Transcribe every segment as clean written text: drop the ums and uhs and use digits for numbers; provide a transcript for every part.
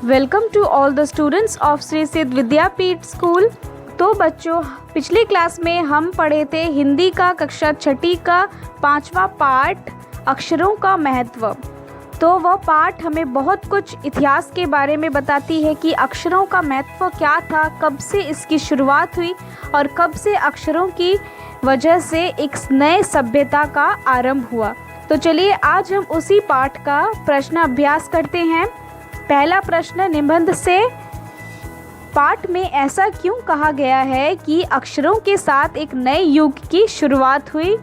Welcome to all the students of Shri Siddh Vidyapeeth school. तो बच्चों, पिछली क्लास में हम पढ़े थे हिंदी का कक्षा छठी का 5वां पाठ अक्षरों का महत्व। तो वह पाठ हमें बहुत कुछ इतिहास के बारे में बताती है कि अक्षरों का महत्व क्या था, कब से इसकी शुरुआत हुई और कब से अक्षरों की वजह से एक नए सभ्यता का आरंभ हुआ। तो चलिए आज हम उसी पाठ का प्रश्न अभ्यास करते हैं। पहला प्रश्न निबंध से, पाठ में ऐसा क्यों कहा गया है कि अक्षरों के साथ एक नए युग की शुरुआत हुई?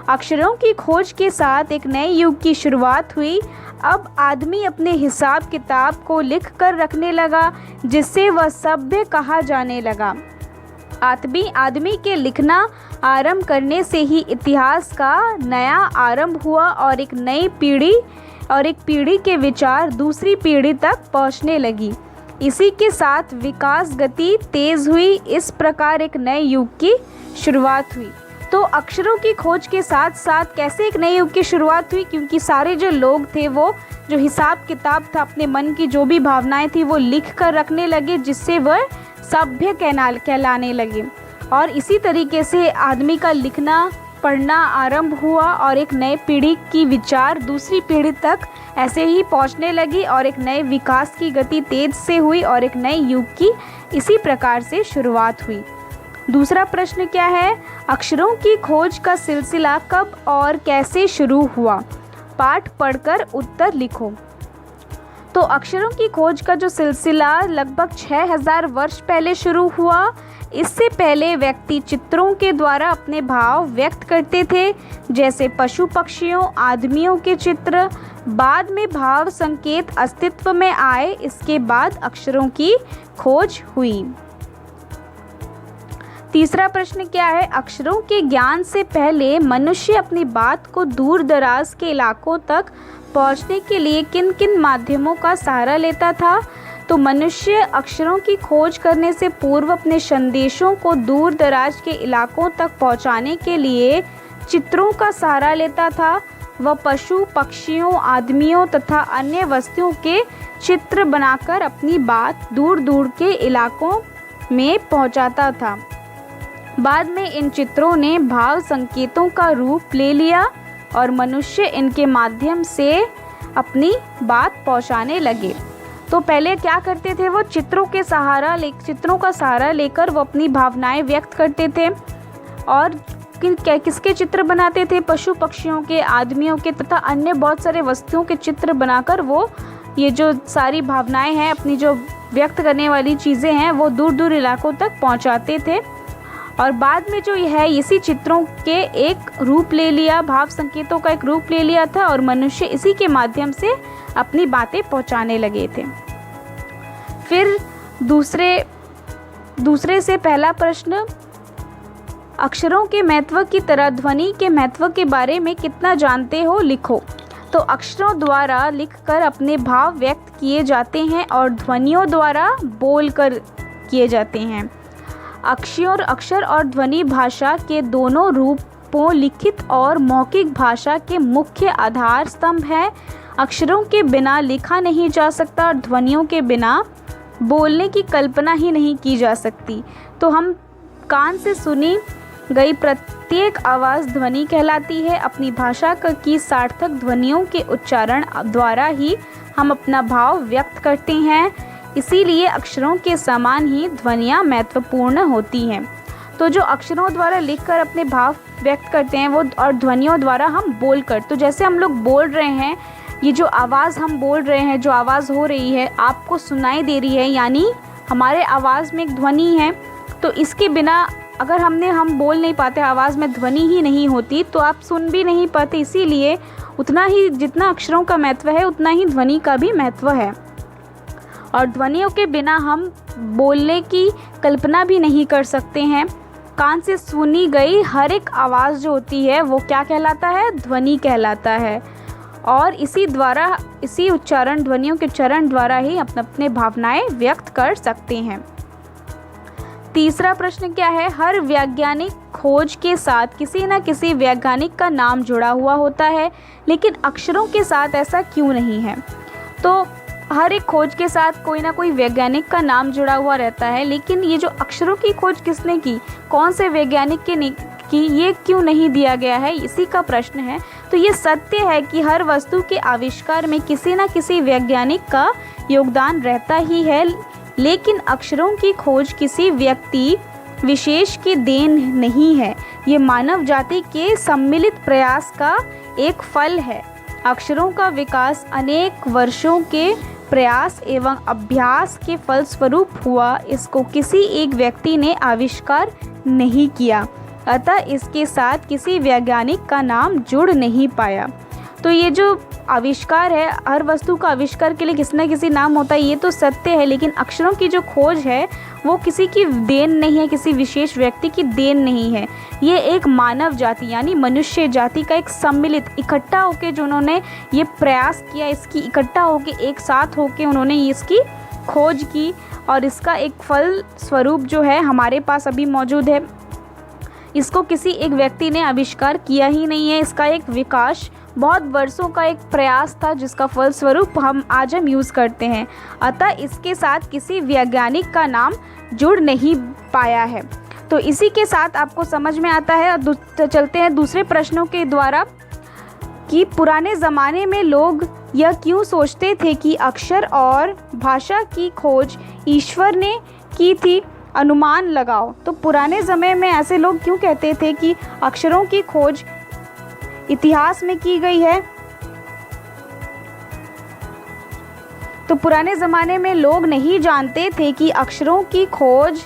अक्षरों की खोज के साथ एक नए युग की शुरुआत हुई। अब आदमी अपने हिसाब किताब को लिख कर रखने लगा, जिससे वह सभ्य कहा जाने लगा। आदमी के लिखना आरंभ करने से ही इतिहास का नया आरंभ हुआ और एक पीढ़ी के विचार दूसरी पीढ़ी तक पहुंचने लगी। इसी के साथ विकास गति तेज हुई। इस प्रकार एक नए युग की शुरुआत हुई। तो अक्षरों की खोज के साथ साथ कैसे एक नए युग की शुरुआत हुई? क्योंकि सारे जो लोग थे, वो जो हिसाब किताब था, अपने मन की जो भी भावनाएं थी वो लिख कर रखने लगे, जिससे वह सभ्य कहलाने लगे। और इसी तरीके से आदमी का लिखना पढ़ना आरंभ हुआ और एक नए पीढ़ी की विचार दूसरी पीढ़ी तक ऐसे ही पहुंचने लगी और एक नए विकास की गति तेज से हुई और एक नए युग की इसी प्रकार से शुरुआत हुई। दूसरा प्रश्न क्या है? अक्षरों की खोज का सिलसिला कब और कैसे शुरू हुआ? पाठ पढ़कर उत्तर लिखो। तो अक्षरों की खोज का जो सिलसिला लगभग 6000 वर्ष पहले शुरू हुआ। इससे पहले व्यक्ति चित्रों के द्वारा अपने भाव व्यक्त करते थे, जैसे पशु पक्षियों आदमियों के चित्र। बाद में भाव संकेत अस्तित्व में आए। इसके बाद अक्षरों की खोज हुई। तीसरा प्रश्न क्या है? अक्षरों के ज्ञान से पहले मनुष्य अपनी बात को दूर दराज के इलाकों तक पहुंचने के लिए किन किन माध्यमों का सहारा लेता था? तो मनुष्य अक्षरों की खोज करने से पूर्व अपने संदेशों को दूर दराज के इलाकों तक पहुंचाने के लिए चित्रों का सहारा लेता था। वह पशु पक्षियों आदमियों तथा अन्य वस्तुओं के चित्र बनाकर अपनी बात दूर दूर के इलाकों में पहुंचाता था। बाद में इन चित्रों ने भाव संकेतों का रूप ले लिया और मनुष्य इनके माध्यम से अपनी बात पहुंचाने लगे। तो पहले क्या करते थे? वो चित्रों का सहारा लेकर वो अपनी भावनाएं व्यक्त करते थे। और किसके चित्र बनाते थे? पशु पक्षियों के आदमियों के तथा अन्य बहुत सारे वस्तुओं के चित्र बनाकर वो ये जो सारी भावनाएं हैं, अपनी जो व्यक्त करने वाली चीज़ें हैं, वो दूर दूर इलाकों तक पहुंचाते थे। और बाद में जो है इसी चित्रों के एक रूप ले लिया, भाव संकेतों का एक रूप ले लिया था और मनुष्य इसी के माध्यम से अपनी बातें पहुंचाने लगे थे। फिर दूसरे से पहला प्रश्न, अक्षरों के महत्व की तरह ध्वनि के महत्व के बारे में कितना जानते हो? लिखो। तो अक्षरों द्वारा लिखकर अपने भाव व्यक्त किए जाते हैं और ध्वनियों द्वारा बोलकर किए जाते हैं। अक्षर और ध्वनि भाषा के दोनों रूपों लिखित और मौखिक भाषा के मुख्य आधार स्तंभ हैं। अक्षरों के बिना लिखा नहीं जा सकता और ध्वनियों के बिना बोलने की कल्पना ही नहीं की जा सकती। तो हम कान से सुनी गई प्रत्येक आवाज़ ध्वनि कहलाती है। अपनी भाषा की सार्थक ध्वनियों के उच्चारण द्वारा ही हम अपना भाव व्यक्त करते हैं। इसीलिए अक्षरों के समान ही ध्वनियाँ महत्वपूर्ण होती हैं। तो जो अक्षरों द्वारा लिखकर अपने भाव व्यक्त करते हैं वो, और ध्वनियों द्वारा हम बोलकर, तो जैसे हम लोग बोल रहे हैं, ये जो आवाज़ हम बोल रहे हैं, जो आवाज़ हो रही है आपको सुनाई दे रही है, यानी हमारे आवाज़ में एक ध्वनि है। तो इसके बिना अगर हम बोल नहीं पाते, आवाज़ में ध्वनि ही नहीं होती, तो आप सुन भी नहीं पाते। इसीलिए उतना ही जितना अक्षरों का महत्व है उतना ही ध्वनि का भी महत्व है। और ध्वनियों के बिना हम बोलने की कल्पना भी नहीं कर सकते हैं। कान से सुनी गई हर एक आवाज़ जो होती है वो क्या कहलाता है? ध्वनि कहलाता है। और इसी उच्चारण, ध्वनियों के उच्चारण द्वारा ही अपने भावनाएं व्यक्त कर सकते हैं। तीसरा प्रश्न क्या है? हर वैज्ञानिक खोज के साथ किसी न किसी वैज्ञानिक का नाम जुड़ा हुआ होता है, लेकिन अक्षरों के साथ ऐसा क्यों नहीं है? तो हर एक खोज के साथ कोई ना कोई वैज्ञानिक का नाम जुड़ा हुआ रहता है, लेकिन ये जो अक्षरों की खोज किसने की, कौन से वैज्ञानिक की, ये क्यों नहीं दिया गया है, इसी का प्रश्न है। तो ये सत्य है कि हर वस्तु के आविष्कार में किसी न किसी वैज्ञानिक का योगदान रहता ही है, लेकिन अक्षरों की खोज किसी व्यक्ति विशेष की देन नहीं है। ये मानव जाति के सम्मिलित प्रयास का एक फल है। अक्षरों का विकास अनेक वर्षों के प्रयास एवं अभ्यास के फलस्वरूप हुआ। इसको किसी एक व्यक्ति ने आविष्कार नहीं किया, अतः इसके साथ किसी वैज्ञानिक का नाम जुड़ नहीं पाया। तो ये जो आविष्कार है, हर वस्तु का आविष्कार के लिए किसी न किसी नाम होता है, ये तो सत्य है, लेकिन अक्षरों की जो खोज है वो किसी की देन नहीं है, किसी विशेष व्यक्ति की देन नहीं है। ये एक मानव जाति यानी मनुष्य जाति का एक सम्मिलित इकट्ठा होकर जो उन्होंने ये प्रयास किया, इसकी इकट्ठा होकर एक साथ होकर उन्होंने इसकी खोज की, और इसका एक फल स्वरूप जो है हमारे पास अभी मौजूद है। इसको किसी एक व्यक्ति ने आविष्कार किया ही नहीं है, इसका एक विकास बहुत वर्षों का एक प्रयास था, जिसका फलस्वरूप आज हम यूज़ करते हैं। अतः इसके साथ किसी वैज्ञानिक का नाम जुड़ नहीं पाया है। तो इसी के साथ आपको समझ में आता है। और चलते हैं दूसरे प्रश्नों के द्वारा कि पुराने ज़माने में लोग यह क्यों सोचते थे कि अक्षर और भाषा की खोज ईश्वर ने की थी। अनुमान लगाओ। तो पुराने समय में ऐसे लोग क्यों कहते थे कि अक्षरों की खोज इतिहास में की गई है। तो पुराने ज़माने में लोग नहीं जानते थे कि अक्षरों की खोज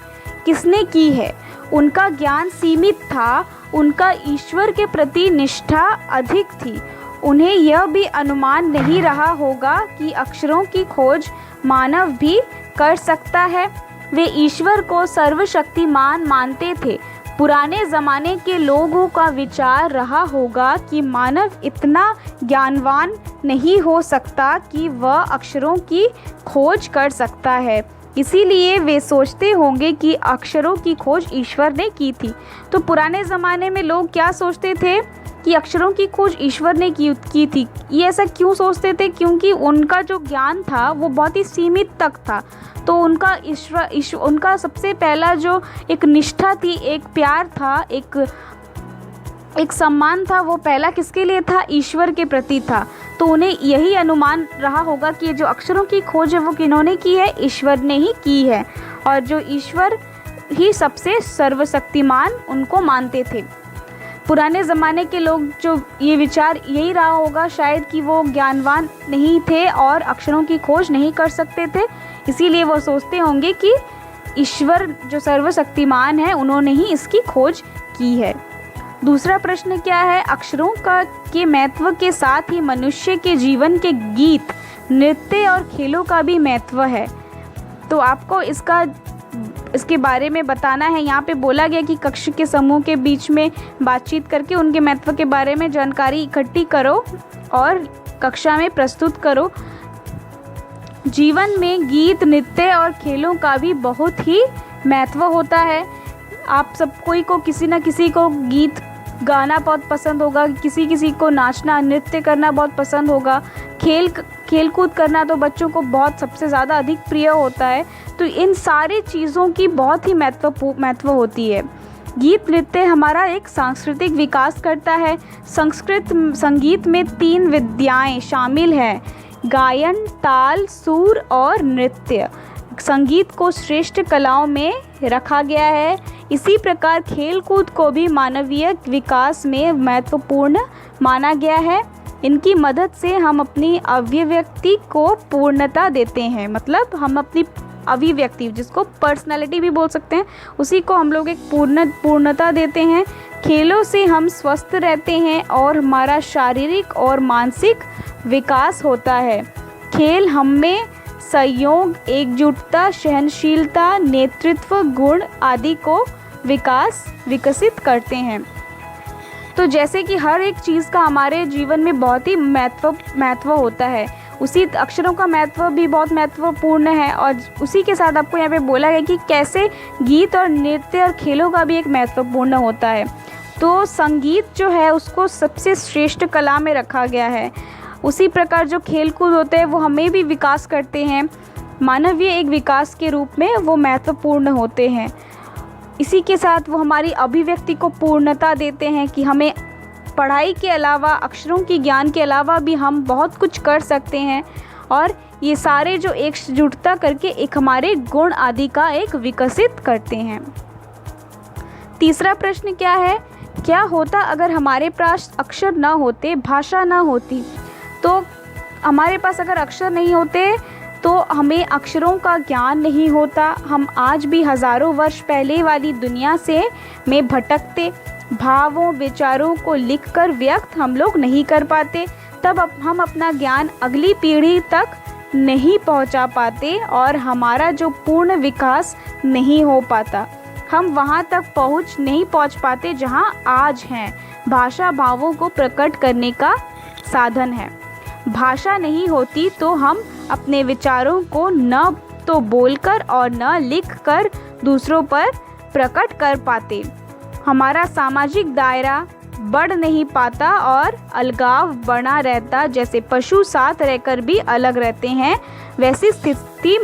किसने की है। उनका ज्ञान सीमित था, उनका ईश्वर के प्रति निष्ठा अधिक थी। उन्हें यह भी अनुमान नहीं रहा होगा कि अक्षरों की खोज मानव भी कर सकता है। वे ईश्वर को सर्वशक्तिमान मानते थे। पुराने ज़माने के लोगों का विचार रहा होगा कि मानव इतना ज्ञानवान नहीं हो सकता कि वह अक्षरों की खोज कर सकता है, इसीलिए वे सोचते होंगे कि अक्षरों की खोज ईश्वर ने की थी। तो पुराने ज़माने में लोग क्या सोचते थे कि अक्षरों की खोज ईश्वर ने की थी। ये ऐसा क्यों सोचते थे? क्योंकि उनका जो ज्ञान था वो बहुत ही सीमित तक था। तो उनका सबसे पहला जो एक निष्ठा थी, एक प्यार था, एक सम्मान था, वो पहला किसके लिए था? ईश्वर के प्रति था। तो उन्हें यही अनुमान रहा होगा कि जो अक्षरों की खोज है वो किन्होंने की है? ईश्वर ने ही की है। और जो ईश्वर ही सबसे सर्वशक्तिमान उनको मानते थे। पुराने ज़माने के लोग जो ये विचार यही रहा होगा शायद कि वो ज्ञानवान नहीं थे और अक्षरों की खोज नहीं कर सकते थे, इसीलिए वो सोचते होंगे कि ईश्वर जो सर्वशक्तिमान है उन्होंने ही इसकी खोज की है। दूसरा प्रश्न क्या है? अक्षरों के महत्व के साथ ही मनुष्य के जीवन के गीत, नृत्य और खेलों का भी महत्व है। तो आपको इसके बारे में बताना है। यहाँ पे बोला गया कि कक्षा के समूह के बीच में बातचीत करके उनके महत्व के बारे में जानकारी इकट्ठी करो और कक्षा में प्रस्तुत करो। जीवन में गीत, नृत्य और खेलों का भी बहुत ही महत्व होता है। आप सब कोई को किसी न किसी को गीत गाना बहुत पसंद होगा, किसी को नाचना, नृत्य करना बहुत पसंद होगा। खेल कूद करना तो बच्चों को बहुत सबसे ज़्यादा अधिक प्रिय होता है। तो इन सारी चीज़ों की बहुत ही महत्व होती है। गीत नृत्य हमारा एक सांस्कृतिक विकास करता है। संगीत में 3 विद्याएं शामिल हैं: गायन, ताल, सुर और नृत्य। संगीत को श्रेष्ठ कलाओं में रखा गया है। इसी प्रकार खेल कूद को भी मानवीय विकास में महत्वपूर्ण माना गया है। इनकी मदद से हम अपनी अभिव्यक्ति को पूर्णता देते हैं। मतलब हम अपनी अभिव्यक्ति, जिसको पर्सनालिटी भी बोल सकते हैं, उसी को हम लोग एक पूर्णता देते हैं। खेलों से हम स्वस्थ रहते हैं और हमारा शारीरिक और मानसिक विकास होता है। खेल हमें सहयोग, एकजुटता, सहनशीलता, नेतृत्व गुण आदि को विकसित करते हैं। तो जैसे कि हर एक चीज़ का हमारे जीवन में बहुत ही महत्व होता है, उसी अक्षरों का महत्व भी बहुत महत्वपूर्ण है। और उसी के साथ आपको यहाँ पे बोला गया कि कैसे गीत और नृत्य और खेलों का भी एक महत्वपूर्ण होता है। तो संगीत जो है उसको सबसे श्रेष्ठ कला में रखा गया है। उसी प्रकार जो खेल कूद होते हैं वो हमें भी विकास करते हैं, मानवीय एक विकास के रूप में वो महत्वपूर्ण होते हैं। इसी के साथ वो हमारी अभिव्यक्ति को पूर्णता देते हैं कि हमें पढ़ाई के अलावा, अक्षरों की ज्ञान के अलावा भी हम बहुत कुछ कर सकते हैं, और ये सारे जो एकजुटता करके एक हमारे गुण आदि का एक विकसित करते हैं। तीसरा प्रश्न क्या है, क्या होता अगर हमारे पास अक्षर न होते, भाषा न होती? तो हमारे पास अगर अक्षर नहीं होते तो हमें अक्षरों का ज्ञान नहीं होता, हम आज भी हज़ारों वर्ष पहले वाली दुनिया से में भटकते, भावों विचारों को लिखकर व्यक्त हम लोग नहीं कर पाते, तब हम अपना ज्ञान अगली पीढ़ी तक नहीं पहुंचा पाते और हमारा जो पूर्ण विकास नहीं हो पाता, हम वहां तक नहीं पहुंच पाते जहां आज हैं। भाषा भावों को प्रकट करने का साधन है। भाषा नहीं होती तो हम अपने विचारों को न तो बोलकर और न लिखकर दूसरों पर प्रकट कर पाते, हमारा सामाजिक दायरा बढ़ नहीं पाता और अलगाव बना रहता। जैसे पशु साथ रहकर भी अलग रहते हैं, वैसी स्थिति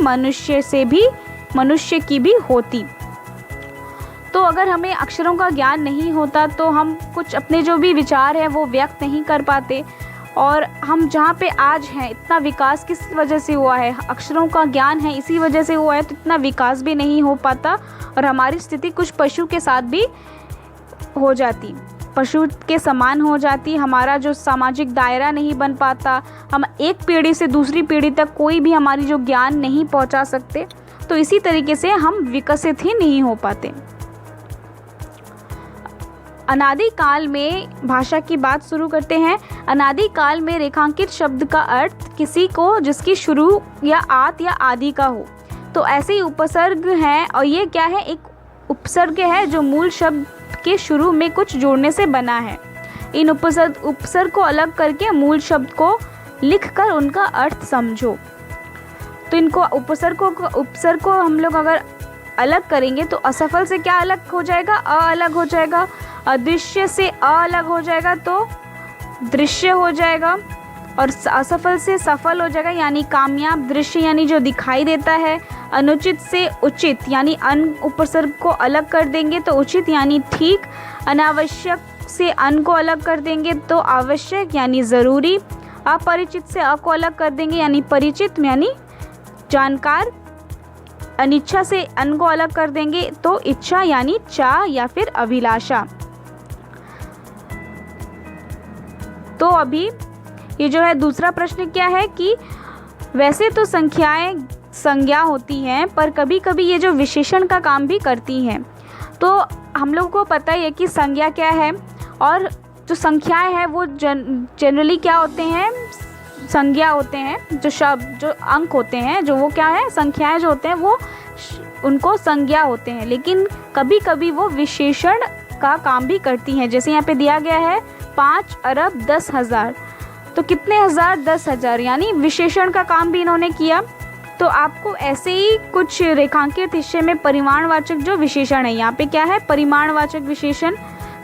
मनुष्य की भी होती। तो अगर हमें अक्षरों का ज्ञान नहीं होता तो हम कुछ अपने जो भी विचार हैं वो व्यक्त नहीं कर पाते, और हम जहाँ पे आज हैं इतना विकास किस वजह से हुआ है, अक्षरों का ज्ञान है इसी वजह से हुआ है, तो इतना विकास भी नहीं हो पाता और हमारी स्थिति कुछ पशु के साथ भी हो जाती, पशु के समान हो जाती। हमारा जो सामाजिक दायरा नहीं बन पाता, हम एक पीढ़ी से दूसरी पीढ़ी तक कोई भी हमारी जो ज्ञान नहीं पहुंचा सकते, तो इसी तरीके से हम विकसित ही नहीं हो पाते। अनादि काल में भाषा की बात शुरू करते हैं। अनादि काल में रेखांकित शब्द का अर्थ किसी को जिसकी शुरू या आत या आदि का हो, तो ऐसे ही उपसर्ग हैं, और ये क्या है, एक उपसर्ग है जो मूल शब्द के शुरू में कुछ जोड़ने से बना है। इन उपसर्ग को अलग करके मूल शब्द को लिखकर उनका अर्थ समझो। तो इनको उपसर्ग को हम लोग अगर अलग करेंगे तो असफल से क्या अलग हो जाएगा, अ अलग हो जाएगा, अदृश्य से अ अलग हो जाएगा तो दृश्य हो जाएगा, और असफल से सफल हो जाएगा यानी कामयाब, दृश्य यानी जो दिखाई देता है, अनुचित से उचित यानी अन उपसर्ग को अलग कर देंगे तो उचित यानी ठीक, अनावश्यक से अन को अलग कर देंगे तो आवश्यक यानी ज़रूरी, अपरिचित से अ को अलग कर देंगे यानी परिचित यानी जानकार, अनिच्छा से अन को अलग कर देंगे तो इच्छा यानी चाह या फिर अभिलाषा। तो अभी ये जो है दूसरा प्रश्न क्या है कि वैसे तो संख्याएं संज्ञा होती हैं, पर कभी कभी ये जो विशेषण का काम भी करती हैं। तो हम लोगों को पता ही है कि संज्ञा क्या है, और जो संख्याएं हैं वो जनरली क्या होते हैं, संज्ञा होते हैं, जो शब्द जो अंक होते हैं जो वो क्या है, संख्याएं जो होते हैं वो उनको संज्ञा होते हैं, लेकिन कभी कभी वो विशेषण का काम भी करती हैं। जैसे यहाँ पे दिया गया है 5 अरब 10 हज़ार, तो कितने हज़ार, 10 हज़ार, यानी विशेषण का काम भी इन्होंने किया। तो आपको ऐसे ही कुछ रेखांकित हिस्से में परिमाणवाचक जो विशेषण है, यहाँ पे क्या है, परिमाणवाचक विशेषण,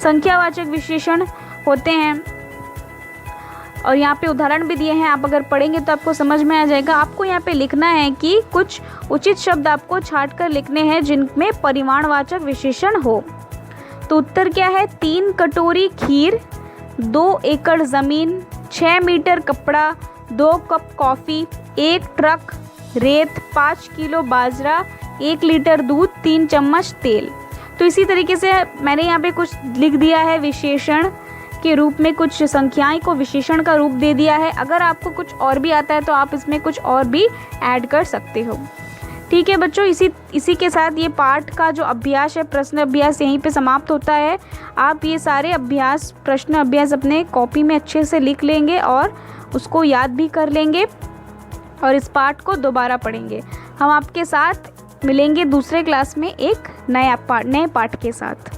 संख्यावाचक विशेषण होते हैं, और यहाँ पे उदाहरण भी दिए हैं। आप अगर पढ़ेंगे तो आपको समझ में आ जाएगा। आपको यहाँ पे लिखना है कि कुछ उचित शब्द आपको छांट कर लिखने हैं जिनमें परिमाणवाचक विशेषण हो। तो उत्तर क्या है, 3 कटोरी खीर, 2 एकड़ ज़मीन, 6 मीटर कपड़ा, 2 कप कॉफ़ी, 1 ट्रक रेत, 5 किलो बाजरा, 1 लीटर दूध, 3 चम्मच तेल। तो इसी तरीके से मैंने यहाँ पे कुछ लिख दिया है, विशेषण के रूप में कुछ संख्याएं को विशेषण का रूप दे दिया है। अगर आपको कुछ और भी आता है तो आप इसमें कुछ और भी ऐड कर सकते हो। ठीक है बच्चों, इसी के साथ ये पाठ का जो अभ्यास है, प्रश्न अभ्यास, यहीं पे समाप्त होता है। आप ये सारे प्रश्न अभ्यास अपने कॉपी में अच्छे से लिख लेंगे और उसको याद भी कर लेंगे, और इस पाठ को दोबारा पढ़ेंगे। हम आपके साथ मिलेंगे दूसरे क्लास में एक नए पाठ के साथ।